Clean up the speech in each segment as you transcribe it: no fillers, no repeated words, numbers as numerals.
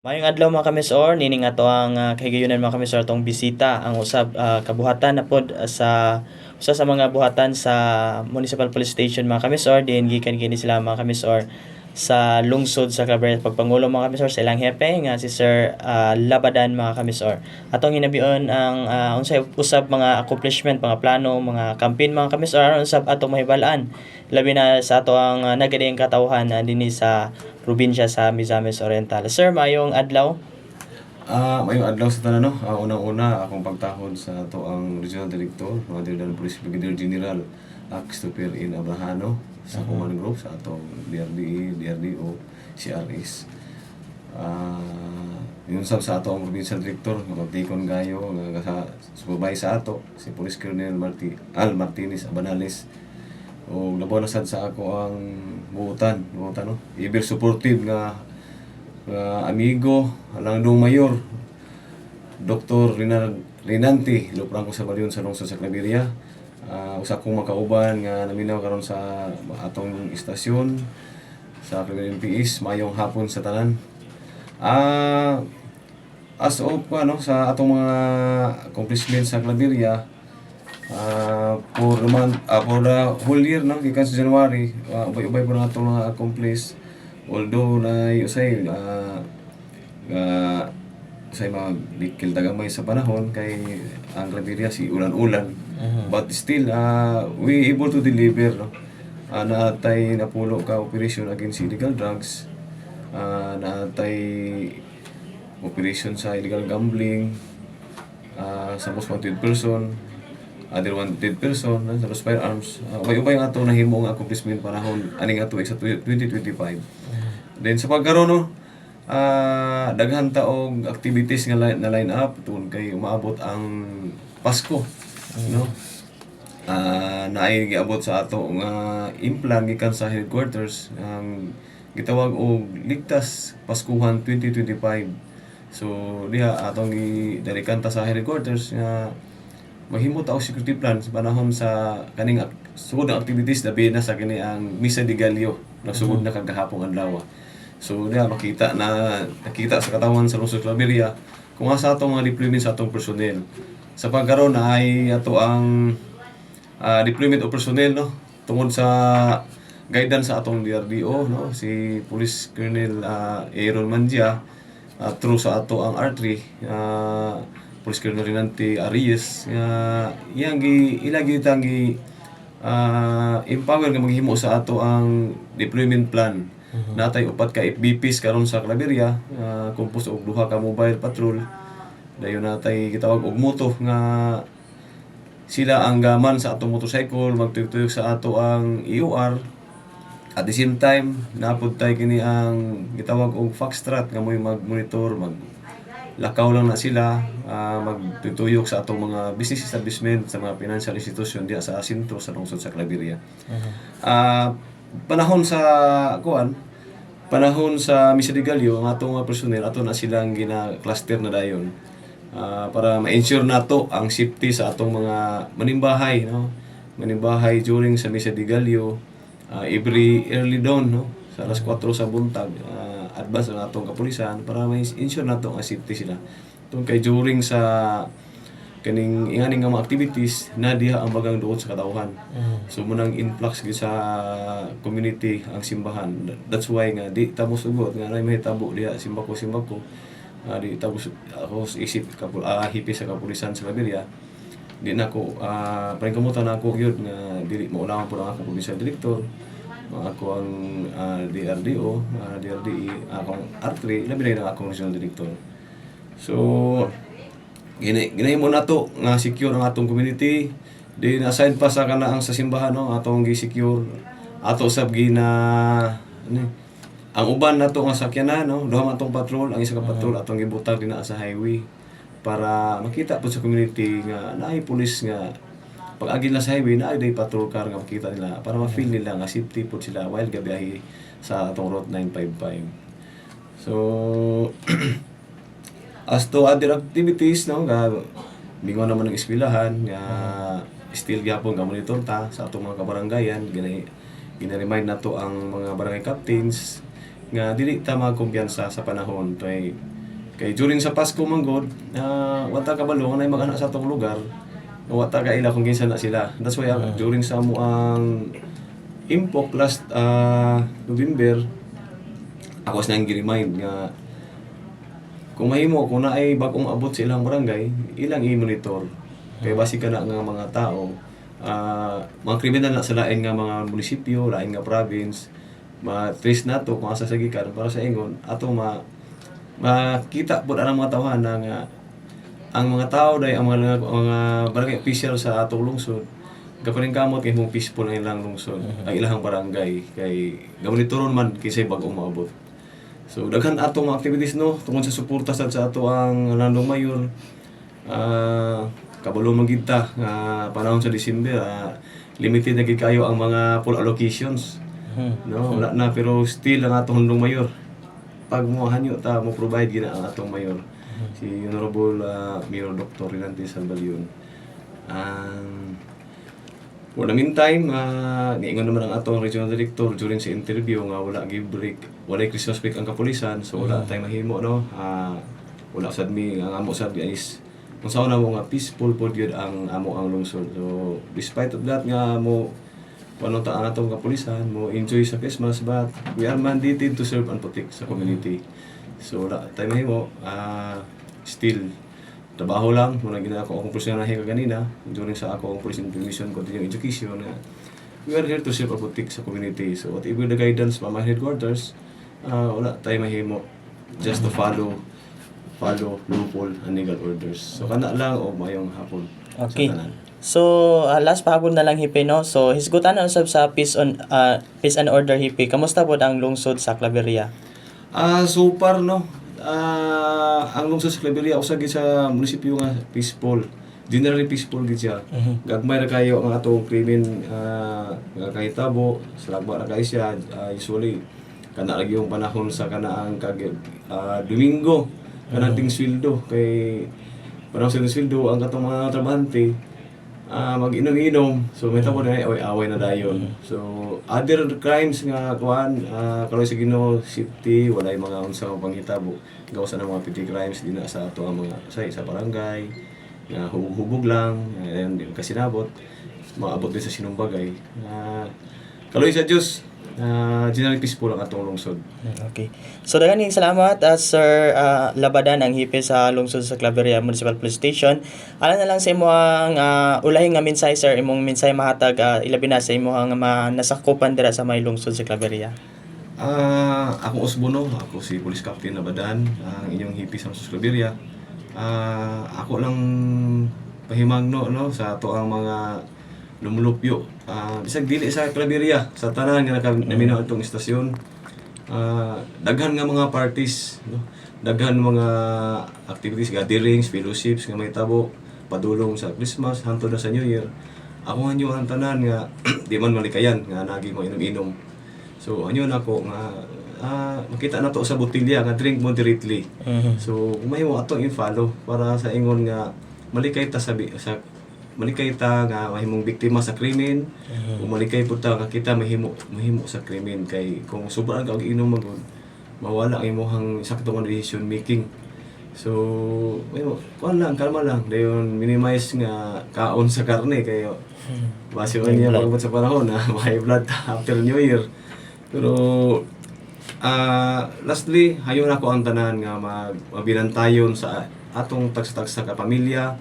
Mayong adlaw mga kamisor, nining ato ang kahigayunan mga kamisor atong bisita ang usab kabuhatan na pod sa usa sa mga buhatan sa Municipal Police Station mga kamisor, diin gikan kini sila mga kamisor sa lungsod sa Cabrera pagpangulo mga kamisor sa ilang hepe nga si Sir Labadan mga kamisor. Atong hinabion ang unsay usab mga accomplishment, mga plano, mga campaign mga kamisor aron usab atong mahibalaan labi na sa ato ang nagadiyang katawhan dinhi sa probinsya sa Misamis Oriental. Sir, mayong adlaw. Mayong adlaw sa tanan no. Unang-una akong pagtahod sa ato ang Regional Director, Brigadier Police Brigadier General Christopher In Abrahano sa Command Group sa atong DRDE, DRDO, CRS. Yun sa ato ang Provincial Director nga magtikon gayo nga sa subay sa ato si Police Colonel Al Martinez Abanales. O labaw na sad sa ako ang buutan no. Iber supportive nga amigo alang dong mayor Dr. Rinanti Luprang ko sa Balyon sa lungsod sa Claveria. Usa kong makauban nga naminaw karon sa atong istasyon sa Claveria MPS. Mayong hapon sa tanan. As of sa atong mga accomplishments sa Claveria, for the whole year no, gikan sa January, ubay-ubay po na atong mga accomplish. Although na usay mga bikil tagamay sa panahon kay ang Claveria si ulan-ulan, but still we able to deliver no. Naatay napulo ka operation against illegal drugs, naatay operation sa illegal gambling, sa most wanted person, other wanted person, sa los firearms. Ubay-ubay ang ato nahimo nga accomplishment panahon aning ato sa 2025. Then sa pagkaroon no, daghan ta og activities nga na line up tungod kay umaabot ang Pasko no. Naay giabot sa ato nga implan gikan sa headquarters ang gitawag og Ligtas Paskuhan 2025. So diha atong gidalikan ta sa headquarters nga mahimo ta og security plan sa panahon sa kaning sugod na activities labi na sa kini ang Misa de Gallo nagsugod na kagahapon adlaw. So diha nakita sa katawan sa lungsod Claveria kung asa atong mga deployment sa atong personnel. Sa pagkaroon na ay ato ang deployment of personnel no tungod sa guidance sa atong DRDO no, si Police Colonel Aaron Mandia, through sa ato ang R3 Police Colonel Rinanti Arias, iyang ilagi tangi empower nga maghimo sa ato ang deployment plan. Natay upat ka FBPs karon sa Claveria, composed og duha ka mobile patrol. Dayon natay gitawag og moto nga sila ang gaman sa atong motorcycle magtuyok-tuyok sa ato ang EOR. At the same time, napod tay kini ang gitawag og foxtrot nga mo'y mag-monitor, lakaw lang na sila, magtutuyok sa atong mga business establishment, sa mga financial institution diya sa sentro sa lungsod sa Claveria. Panahon sa Misa de Gallo, ang atong mga personnel ato na silang gina-cluster na dayon para ma-ensure nato ang safety sa atong mga manimbahay no. Manimbahay during sa Misa de Gallo, every early dawn no, sa alas 4 sa buntag, advance ang atong kapulisan para ma-ensure nato ang safety sila. Tungod kay during sa kaning inganing nga mga activities na diha ang bagang duot sa katawhan. So munang influx gyud sa community ang simbahan. That's why nga di tabo sugot nga nay mahitabo diha simbako. Di tabo ako isip hipi sa kapulisan sa Claveria. Di na ko pangkamutan na ako gyud nga dili mo unahan pud ang akong provincial director, ako ang DRDO, DRDE, akong R3, labi na akong regional director. So ginahimo nato nga secure ang atong community. Di na-assign pa sa kanaang sa simbahan no, atong gi-secure ato sab ang uban nato nga sakyanan no, duha man atong patrol, ang isa ka patrol atong gibutang dinaa sa highway para makita po sa community nga naay pulis nga pag agi na sa highway naay day patrol car nga makita nila para ma-feel nila nga safety po sila while gabiyahe sa atong Route 955. So as to other activities no, bingon naman ng eskwelahan nga still gyapon nga monitor ta sa atong mga kabarangayan. Gina-remind nato ang mga barangay captains nga dili ta magkumpiyansa sa panahon kay Kay during sa Pasko manggod, wata kabalo na mag-anak sa atong lugar, wata ka ila kung kinsa na sila. That's why during sa mo ang Impok last November, ako sa nang gi-remind nga kung mahimo kung na ay bagong abot sa ilang barangay, ilang i-monitor. Kay basi ka na nga mga tao, mga kriminal na sa lain nga mga munisipyo, lain nga province, ma-trace nato kung asa sa gikan para sa ingon ato makita po ang mga tawanan nga ang mga tao day ang mga barangay official sa atong lungsod kaparing kamot kay mong peaceful ang ilang lungsod ang ilang barangay kay gamonitoron man kisay bag-o maabot. So daghan atong mga activities no tungod sa suporta sa ato ang landong mayor. Kabalo man gid ta nga panahon sa December, limited na gid kayo ang mga full allocations. No, wala na pero still ang atong landong mayor pag mo hanyo ta mo provide gina ang atong mayor si Honorable Mayor Dr. Rinaldi Salvalion. For the meantime, niingon naman ang atong regional director during sa interview nga wala give break, wala Christmas break ang kapulisan, so wala tayong mahimo no. Wala sad mi ang amo sad is kung saan na mo nga peaceful pod gyud ang amo ang lungsod. So despite of that nga mo paano ta ang atong kapulisan mo enjoy sa Christmas, but we are mandated to serve and protect sa community. So wala tayo mahimo, still trabaho lang muna gina ako akong personal na kanina during sa ako ang police information continuing education na we are here to serve and protect sa community. So whatever the guidance from my headquarters, wala tayo mahimo, just to follow loophole and legal orders. So kana lang o mayong hapon. Okay. Sa tanan. So, last pahapon na lang hipi no. So, hisgutan na usab sa peace and order hipi. Kamusta pod ang lungsod sa Claveria? So far no, ang lungsod sa Claveria usa gid sa munisipyo nga peaceful. Generally peaceful gid siya. Gagmay ra kayo ang atong krimen nga kahitabo, salagba ra kay siya. Usually kana lagi yung panahon sa kanaang Domingo kanang ting sweldo kay panahon sa sweldo ang katong mga trabahante mag-inom-inom, so may tabo na away na dayon. So other crimes nga kuan kaloy sa Ginoo safety walay mga unsa panghitabo gawa sa mga petty crimes dinha sa ato ang mga sa barangay nga hubog-hubog lang and kasi nabot maabot din sa sinumbagay kaloy sa Dios generally peaceful ang atong lungsod. Okay. So daghang salamat Sir Labadan ang hipi sa lungsod sa Claveria Municipal Police Station. Ala na lang sa imo ang ulahi nga mensahe sir, imong mensahe mahatag ilabi na sa imo ang nasakupan dira sa may lungsod sa Claveria. Ako Osbono, ako si Police Captain Labadan, ang inyong hipi sa Claveria. Ako lang pahimangno no sa ato ang mga lumulupyo. Bisag dili sa Claveria, sa tanan nga naminaw itong istasyon. Daghan nga mga parties, no? Daghan mga activities, gatherings, fellowships nga may tabo, padulong sa Christmas, hantod na sa New Year. Ako hanyo ang tanan nga di man malikayan nga nagi mo inom-inom. So hanyo ako nga makita na to sa botilya nga drink moderately. So kung mahimo atong i-follow para sa ingon nga malikay ta sa malikay ta nga mahimong biktima sa krimen, o malikay po ta nga kita mahimo sa krimen kay kung sobra ka og inom magud mawala ang imong saktong decision making. So kuan lang, kalma lang dayon minimize nga kaon sa karne kayo base man niya pagabot sa panahon high blood after New Year. Pero lastly hayon ako ang tanan nga mabinantayon sa atong tags-tags sa kapamilya,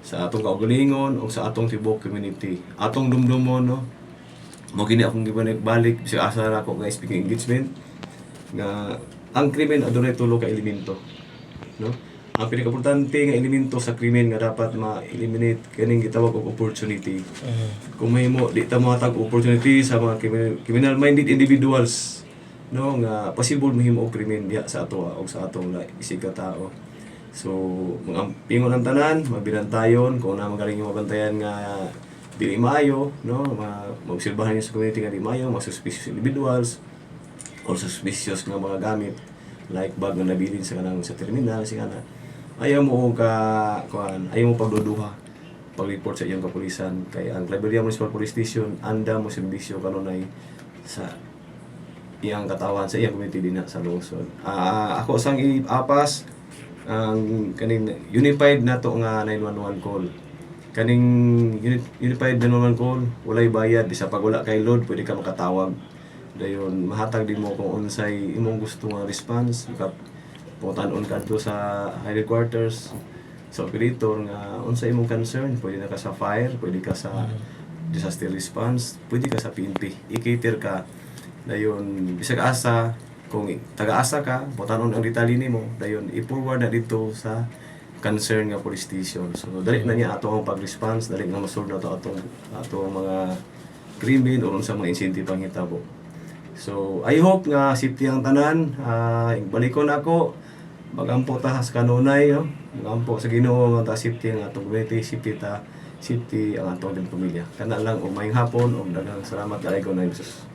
sa atong kaugalingon o sa atong tibok community. Atong dumdumon no. Mo gini akong gibalik bisag asa na ako nga speaking engagement nga ang krimen adunay tulo ka elemento. No? Ang pinaka-importante nga elemento sa krimen nga dapat ma-eliminate kaning gitawag og opportunity. Kung mahimo di ta matag opportunity sa mga criminal-minded individuals no nga possible mahimo og krimen diha sa ato o sa atong isig ka tao. So, mga pingon ang tanan, mabilantayon, kung na magaling yung mabantayan nga dili maayo, no? Mag-obserbahan sa community nga di maayo, mga suspicious individuals, or suspicious nga mga gamit, like bag nga nabilin sa kanang sa terminal, sigana. Ayaw mo ayaw mo pagduduha, pag-report sa iyong kapulisan. Kaya ang Claveria Municipal Police Station, anda mo serbisyo kanunay sa iyang katawan, sa iyang community din sa lungsod. Ako sang i-apas, ang kaning unified nato nga 911 call. Kaning unified 911 call, walay bayad, bisa pag wala kay load pwede ka makatawag. Dayon mahatag din mo kung unsay imong gusto nga response, putan-on kadto sa high headquarters sa operator nga unsay imong concern, pwede na ka sa fire, pwede ka sa disaster response, pwede ka sa PNP, i-cater ka. Dayon bisag asa kung taga-asa ka, putan-on ang detalye nimo, dayon i-forward na dito sa concern nga police station. So dali na niya ato ang pag-response, dali nga masolve na to atong mga krimen o sa mga insentive pang hitabo. So I hope nga safety ang tanan. Balikon ako, magampo ta sa kanunay, no? Magampo sa Ginoo nga ta safety ang atong community, safety ang atong pamilya. Kana lang og maayong hapon ug daghang salamat kaayo na Jesus.